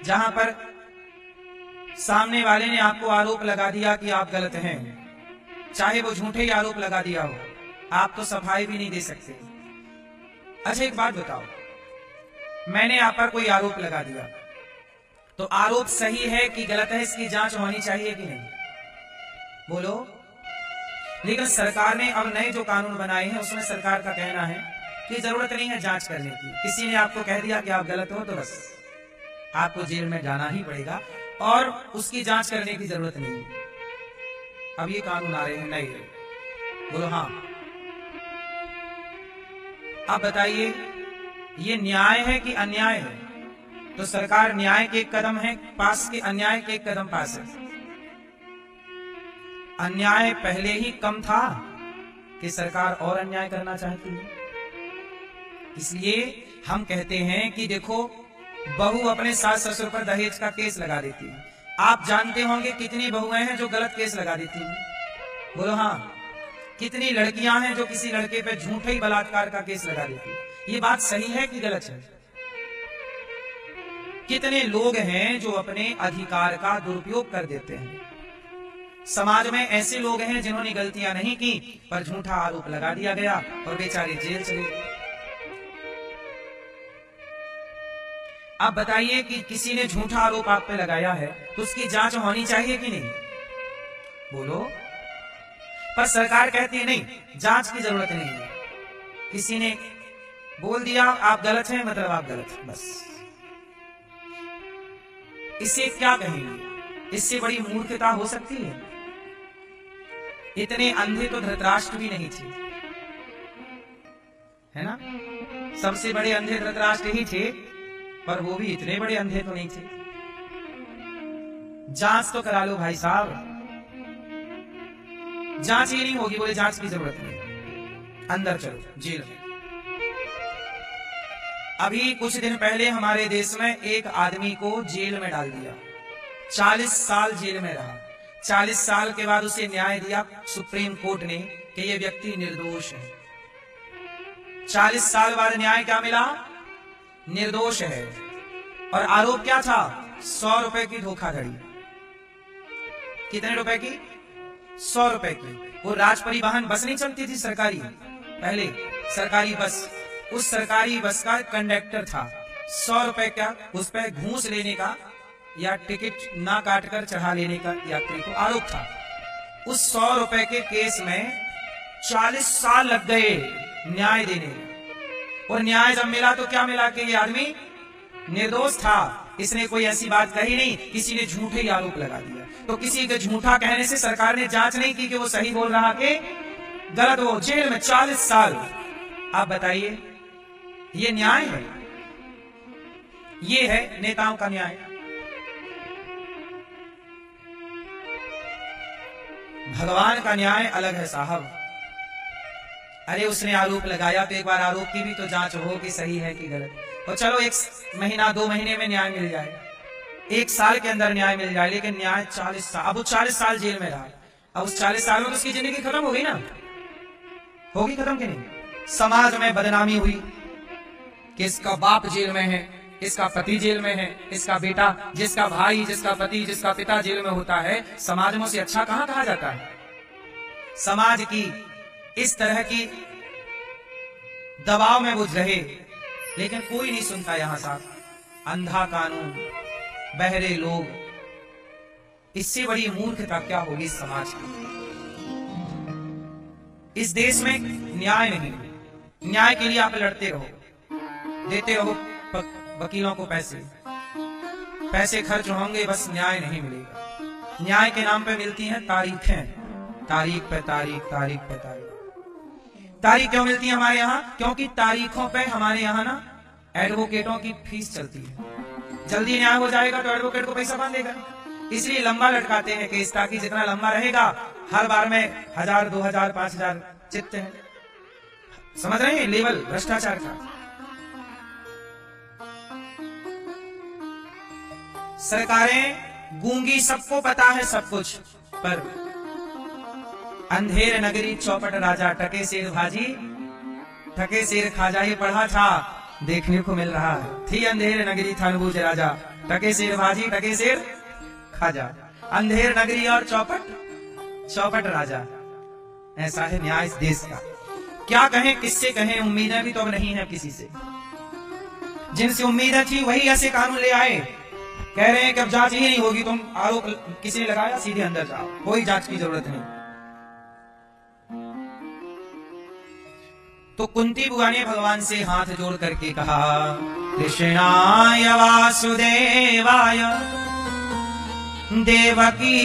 जहां पर सामने वाले ने आपको आरोप लगा दिया कि आप गलत हैं, चाहे वो झूठे ही आरोप लगा दिया हो, आप तो सफाई भी नहीं दे सकते। अच्छा एक बात बताओ, मैंने आप पर कोई आरोप लगा दिया, तो आरोप सही है कि गलत है, इसकी जांच होनी चाहिए कि नहीं? बोलो। लेकिन सरकार ने अब नए जो कानून बनाए हैं उसमें सरकार का कहना है कि जरूरत नहीं है जांच करने की। किसी ने आपको कह दिया कि आप गलत हो तो बस आपको जेल में जाना ही पड़ेगा और उसकी जांच करने की जरूरत नहीं है। अब ये कानून आ रहे हैं नए। बोलो हाँ। अब बताइए ये न्याय है कि अन्याय है? तो सरकार न्याय के एक कदम है पास के, अन्याय के एक कदम पास है। अन्याय पहले ही कम था कि सरकार और अन्याय करना चाहती है। इसलिए हम कहते हैं कि देखो, बहू अपने सास ससुर पर दहेज का केस लगा देती है। आप जानते होंगे कितनी बहुएं हैं जो गलत केस लगा देती हैं? बोलो हाँ। कितनी लड़कियां हैं जो किसी लड़के पे झूठे ही बलात्कार का केस लगा देती है? ये बात सही है कि गलत है? कितने लोग हैं जो अपने अधिकार का दुरुपयोग कर देते हैं? समाज में ऐसे लोग हैं जिन्होंने गलतियां नहीं की पर झूठा आरोप लगा दिया गया और बेचारे जेल चले गए। आप बताइए कि किसी ने झूठा आरोप आप पे लगाया है तो उसकी जांच होनी चाहिए कि नहीं? बोलो। पर सरकार कहती है नहीं, जांच की जरूरत नहीं है। किसी ने बोल दिया आप गलत हैं मतलब आप गलत हैं, बस। इससे क्या कहेंगे? इससे बड़ी मूर्खता हो सकती है? इतने अंधे तो धृतराष्ट्र भी नहीं थे, है ना? सबसे बड़े अंधे धृतराष्ट्र ही थे, पर वो भी इतने बड़े अंधे तो नहीं थे। जांच तो करा लो भाई साहब। जांच ही नहीं होगी, बोले जांच की जरूरत नहीं, अंदर चलो जेल में। अभी कुछ दिन पहले हमारे देश में एक आदमी को जेल में डाल दिया, 40 साल जेल में रहा। 40 साल के बाद उसे न्याय दिया सुप्रीम कोर्ट ने कि यह व्यक्ति निर्दोष है। 40 साल बाद न्याय क्या मिला? निर्दोष है। और आरोप क्या था? 100 रुपए की धोखाधड़ी। कितने रुपए की? 100 रुपए की। वो राज परिवहन बस नहीं चलती थी सरकारी, पहले सरकारी बस, उस सरकारी बस का कंडक्टर था। 100 रुपए का उस पर घूस लेने का या टिकट ना काटकर चढ़ा लेने का यात्री को आरोप था। उस 100 रुपए के केस में 40 साल लग गए न्याय देने में। और न्याय जब मिला तो क्या मिला कि ये आदमी निर्दोष था। इसने कोई ऐसी बात कही नहीं, किसी ने झूठे ही आरोप लगा दिया। तो किसी के झूठा कहने से सरकार ने जांच नहीं की कि वो सही बोल रहा कि गलत। वो जेल में 40 साल। आप बताइए ये न्याय है? ये है नेताओं का न्याय? भगवान का न्याय अलग है साहब। अरे उसने आरोप लगाया तो एक बार आरोप की भी तो जांच हो कि सही है कि गलत। और चलो 1 महीना 2 महीने में न्याय मिल जाए, 1 साल के अंदर न्याय मिल जाए, लेकिन न्याय 40 साल। अब वो 40 साल जेल में रहा। अब उस 40 साल में तो उसकी जिंदगी खत्म हो गई ना? होगी खत्म कि नहीं? समाज में बदनामी हुई कि इसका बाप जेल में है, इसका पति जेल में है, इसका बेटा, जिसका भाई, जिसका पति, जिसका पिता जेल में होता है, समाज में उसे अच्छा कहां कहा जाता है? समाज की इस तरह की दबाव में वो रहे, लेकिन कोई नहीं सुनता यहां साहब। अंधा कानून, बहरे लोग, इससे बड़ी मूर्खता क्या होगी समाज की? इस देश में न्याय नहीं। न्याय के लिए आप लड़ते रहो, देते रहो वकीलों को पैसे खर्च होंगे, बस न्याय नहीं मिलेगा। न्याय के नाम पे मिलती हैं तारीखें, तारीख पे तारीख, तारीख पे तारीख। तारीख क्यों मिलती है हमारे यहाँ? क्योंकि तारीखों पे हमारे यहाँ ना एडवोकेटों की फीस चलती है। जल्दी न्याय हो जाएगा तो एडवोकेट को पैसा कौन देगा? इसलिए लंबा लटकाते हैं केस, ताकि जितना लंबा रहेगा हर बार में 1000, 2000, 5000 चित्ते हैं। समझ रहे हैं लेवल भ्रष्टाचार का? सरकारें गूंगी, सबको पता है सब कुछ, पर अंधेर नगरी चौपट राजा, टके शेर भाजी ठके शेर खाजा ही पढ़ा था देखने को मिल रहा है। थी अंधेर नगरी थानबूज राजा, टके शेर भाजी टके शेर खाजा। अंधेर नगरी और चौपट राजा। ऐसा है न्याय इस देश का। क्या कहें, किससे कहें, उम्मीदें भी तो अब नहीं है किसी से। जिनसे उम्मीदें थी वही ऐसे कानून ले आए, कह रहे हैं कि अब जांच ही नहीं होगी, तुम आरोप किसी ने लगाया सीधे अंदर जाओ, कोई जांच की जरूरत नहीं। तो कुंती बुआ ने भगवान से हाथ जोड़ करके कहा, कृष्णाय वासुदेवाय देवकी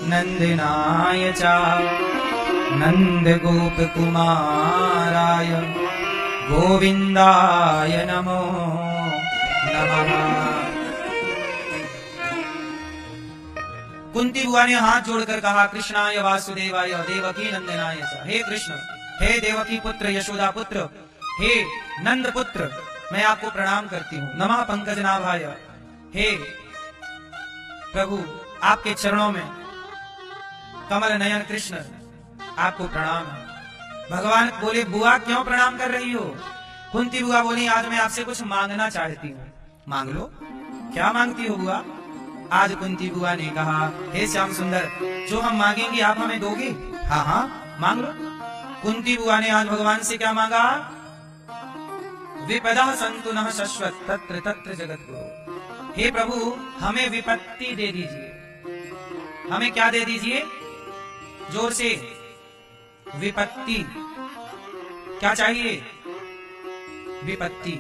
नंदनाय चा नंद गोप कुमाराय गोविंदाय नमो नमः। कुंती बुआ ने हाथ जोड़कर कहा, कृष्णाय वासुदेवाय देवकी नंदनाय च। हे कृष्ण, हे देवकी पुत्र, यशोदा पुत्र, हे नंद पुत्र, मैं आपको प्रणाम करती हूँ। नमः पंकजनाभाय, हे प्रभु आपके चरणों में कमल नयन कृष्ण आपको प्रणाम है। भगवान बोले, बुआ क्यों प्रणाम कर रही हो? कुंती बुआ बोली, आज मैं आपसे कुछ मांगना चाहती हूँ। मांग लो। क्या मांगती हो बुआ? आज कुंती बुआ ने कहा, हे श्याम सुंदर, जो हम मांगेंगे आप हमें दोगे? हाँ हाँ मांग लो। कुंती बुआ ने आज भगवान से क्या मांगा? विपदा संतु नः शश्वत तत्र तत्र जगत गुरु। हे प्रभु, हमें विपत्ति दे दीजिए। हमें क्या दे दीजिए? जोर से, विपत्ति। क्या चाहिए? विपत्ति।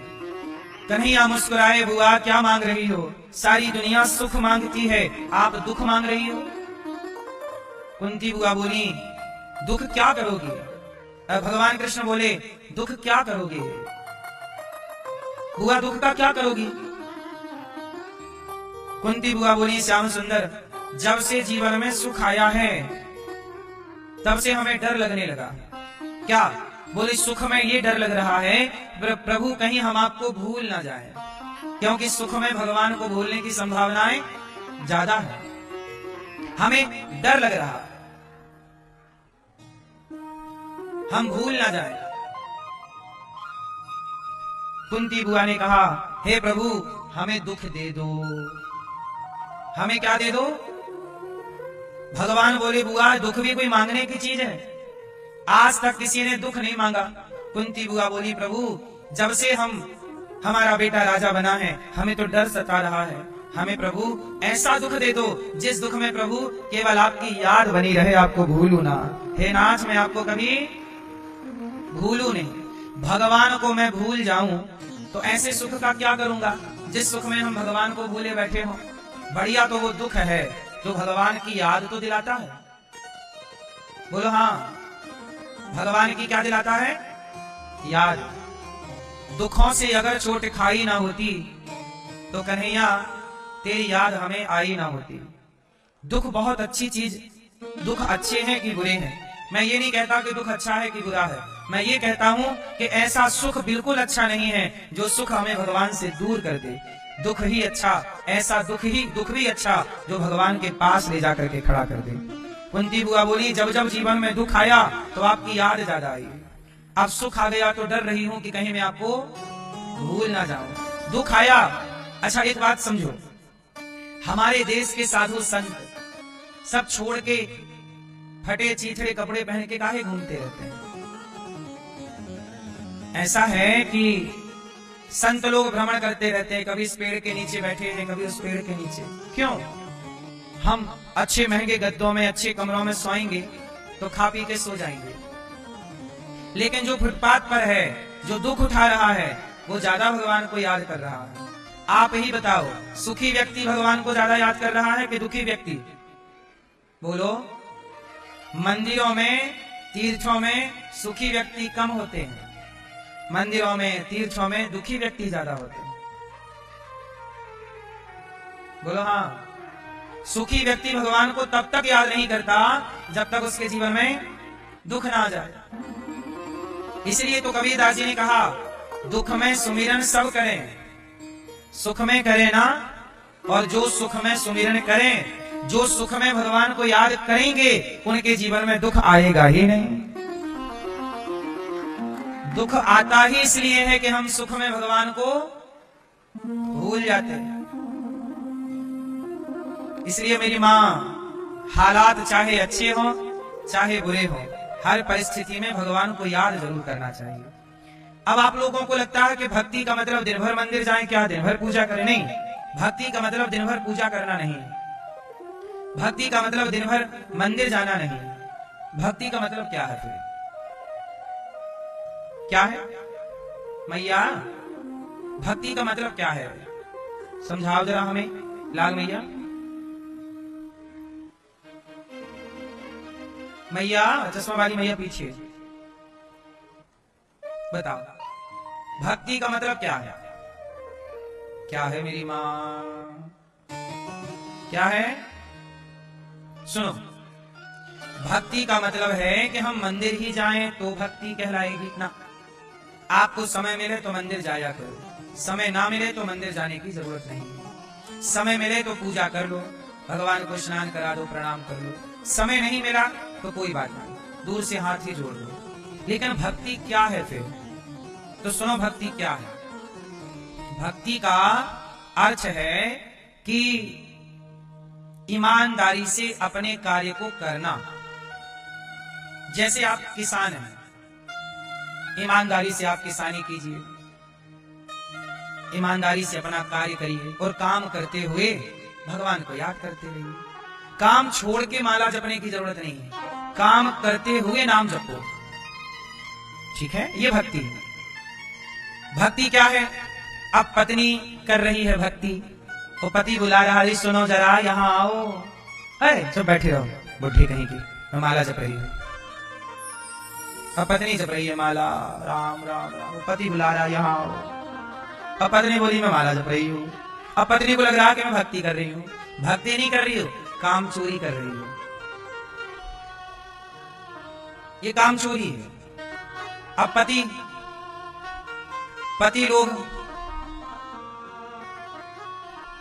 कन्हैया मुस्कुराए, बुआ क्या मांग रही हो? सारी दुनिया सुख मांगती है, आप दुख मांग रही हो। कुंती बुआ बोली, दुख क्या करोगी? भगवान कृष्ण बोले, दुख क्या करोगे? बुआ दुख का क्या करोगी? कुंती बुआ बोली, श्याम सुंदर, जब से जीवन में सुख आया है तब से हमें डर लगने लगा। क्या? बोले, सुख में ये डर लग रहा है प्रभु कहीं हम आपको भूल ना जाए, क्योंकि सुख में भगवान को भूलने की संभावनाएं ज्यादा है। हमें डर लग रहा है हम भूल ना जाए। कुंती बुआ ने कहा, हे प्रभु हमें दुख दे दो। हमें क्या दे दो? भगवान बोले, बुआ दुख भी कोई मांगने की चीज है? आज तक किसी ने दुख नहीं मांगा। कुंती बुआ बोली, प्रभु जब से हमारा बेटा राजा बना है हमें तो डर सता रहा है। हमें प्रभु ऐसा दुख दे दो जिस दुख में प्रभु केवल आपकी याद बनी रहे, आपको भूलू ना। हे नाथ, मैं आपको कभी भूलू नहीं। भगवान को मैं भूल जाऊं तो ऐसे सुख का क्या करूंगा जिस सुख में हम भगवान को भूले बैठे हों। बढ़िया तो वो दुख है जो भगवान की याद तो दिलाता है। बोलो हाँ, भगवान की क्या दिलाता है? याद। दुखों से अगर चोट खाई ना होती तो कन्हैया तेरी याद हमें आई ना होती। दुख बहुत अच्छी चीज, दुख अच्छे हैं कि बुरे हैं, मैं ये नहीं कहता कि दुख अच्छा है कि बुरा है। मैं ये कहता हूं कि ऐसा सुख बिल्कुल अच्छा नहीं है जो सुख हमें भगवान से दूर कर दे। दुख ही अच्छा, ऐसा दुख भी अच्छा जो भगवान के पास ले जाकर के खड़ा कर दे। कुंती बुआ बोली, जब जब जीवन में दुख आया तो आपकी याद ज्यादा आई। अब सुख आ गया तो डर रही हूं कि कहीं मैं आपको भूल ना जाऊं। दुख आया, अच्छा एक बात समझो, हमारे देश के साधु संत सब छोड़ के फटे चीथड़े कपड़े पहन के काहे घूमते रहते हैं? ऐसा है कि संत लोग भ्रमण करते रहते हैं, कभी इस पेड़ के नीचे बैठे हैं, कभी उस पेड़ के नीचे। क्यों? हम अच्छे महंगे गद्दों में, अच्छे कमरों में सोएंगे तो खा पी के सो जाएंगे, लेकिन जो फुटपाथ पर है, जो दुख उठा रहा है, वो ज्यादा भगवान को याद कर रहा है। आप ही बताओ, सुखी व्यक्ति भगवान को ज्यादा याद कर रहा है कि दुखी व्यक्ति? बोलो। मंदिरों में, तीर्थों में सुखी व्यक्ति कम होते हैं, मंदिरों में, तीर्थों में दुखी व्यक्ति ज्यादा होते हैं। बोलो हाँ। सुखी व्यक्ति भगवान को तब तक याद नहीं करता जब तक उसके जीवन में दुख ना आ जाए। इसलिए तो कबीरदास जी ने कहा, दुख में सुमिरन सब करें, सुख में करें ना। और जो सुख में सुमिरन करें, जो सुख में भगवान को याद करेंगे, उनके जीवन में दुख आएगा ही नहीं। दुख आता ही इसलिए है कि हम सुख में भगवान को भूल जाते हैं। इसलिए मेरी मां, हालात चाहे अच्छे हों चाहे बुरे हों, हर परिस्थिति में भगवान को याद जरूर करना चाहिए। अब आप लोगों को लगता है कि भक्ति का मतलब दिन भर मंदिर जाएं, क्या दिन भर पूजा करें? नहीं, भक्ति का मतलब दिन भर पूजा करना नहीं, भक्ति का मतलब दिन भर मंदिर जाना नहीं। भक्ति का मतलब क्या है फिर? क्या है मैया? भक्ति का मतलब क्या है? समझाओ जरा हमें, लाल मैया। मैया, चश्मा वाली मैया पीछे बताओ, भक्ति का मतलब क्या है? क्या है मेरी मां? क्या है? सुनो, भक्ति का मतलब है कि हम मंदिर ही जाएं तो भक्ति कहलाएगी ना। आपको समय मिले तो मंदिर जाया करो, समय ना मिले तो मंदिर जाने की जरूरत नहीं। समय मिले तो पूजा कर लो, भगवान को स्नान करा दो, प्रणाम कर लो। समय नहीं मिला तो कोई बात नहीं, दूर से हाथ ही जोड़ लो। लेकिन भक्ति क्या है फिर? तो सुनो, भक्ति क्या है? भक्ति का अर्थ है कि ईमानदारी से अपने कार्य को करना। जैसे आप किसान हैं, ईमानदारी से आप किसानी कीजिए, ईमानदारी से अपना कार्य करिए और काम करते हुए भगवान को याद करते रहिए। काम छोड़ के माला जपने की जरूरत नहीं है, काम करते हुए नाम जपो। ठीक है, ये भक्ति है। भक्ति क्या है? अब पत्नी कर रही है भक्ति, वो पति बुला रहा है, सुनो जरा यहाँ आओ। अरे चुप बैठे रहो, बुढ़ी कहीं की, मैं माला जप रही हूँ। अब पत्नी जप रही है माला, राम राम राम। वो पति बुला रहा है, यहाँ आओ। अब पत्नी बोली मैं माला जप रही हूँ। अब पत्नी को लग रहा है कि मैं भक्ति कर रही हूँ। भक्ति नहीं कर रही हूँ, काम चोरी कर रही हूँ। ये काम चोरी है। अब पति लोग,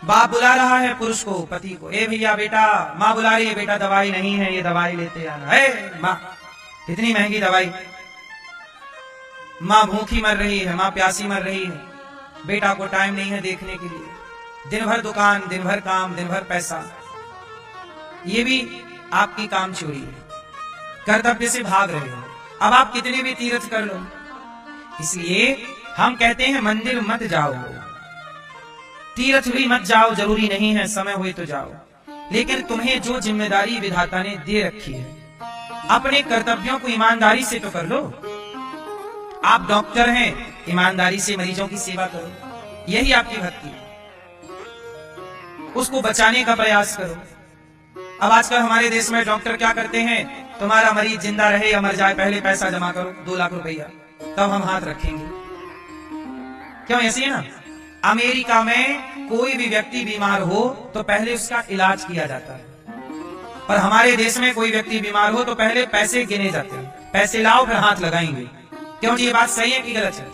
बाप बुला रहा है पुरुष को, पति को, ए भैया बेटा, माँ बुला रही है, बेटा दवाई नहीं है, ये दवाई लेते आना। माँ, इतनी महंगी दवाई, माँ भूखी मर रही है, माँ प्यासी मर रही है, बेटा को टाइम नहीं है देखने के लिए। दिन भर दुकान, दिन भर काम, दिन भर पैसा। ये भी आपकी काम चोरी है, कर्तव्य से भाग रहे हो। अब आप कितने भी तीर्थ कर लो, इसलिए हम कहते हैं मंदिर मत जाओ, तीर्थ भी मत जाओ, जरूरी नहीं है, समय हुए तो जाओ। लेकिन तुम्हें जो जिम्मेदारी विधाता ने दे रखी है, अपने कर्तव्यों को ईमानदारी से तो कर लो। आप डॉक्टर हैं, ईमानदारी से मरीजों की सेवा करो, यही आपकी भक्ति है। उसको बचाने का प्रयास करो। अब आजकल हमारे देश में डॉक्टर क्या करते हैं, तुम्हारा मरीज जिंदा रहे या मर जाए, पहले पैसा जमा करो 2 लाख रुपया, तब हम हाथ रखेंगे। क्यों? ऐसी है ना। अमेरिका में कोई भी व्यक्ति बीमार हो तो पहले उसका इलाज किया जाता है, और हमारे देश में कोई व्यक्ति बीमार हो तो पहले पैसे गिने जाते हैं। पैसे लाओ फिर हाथ लगाएंगे। क्यों जी, ये बात सही है कि गलत है?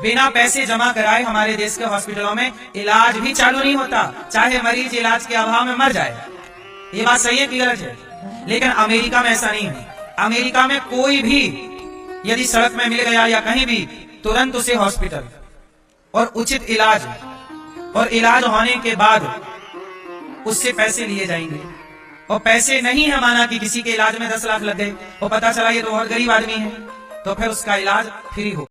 बिना पैसे जमा कराए हमारे देश के हॉस्पिटलों में इलाज भी चालू नहीं होता, चाहे मरीज इलाज के अभाव में मर जाए। ये बात सही है कि गलत है? लेकिन अमेरिका में ऐसा नहीं है। अमेरिका में कोई भी यदि सड़क में मिल गया या कहीं भी, तुरंत उसे हॉस्पिटल और उचित इलाज, और इलाज होने के बाद उससे पैसे लिए जाएंगे। और पैसे नहीं है, माना कि किसी के इलाज में 10 लाख लग गए और पता चला ये तो बहुत गरीब आदमी है, तो फिर उसका इलाज फ्री हो।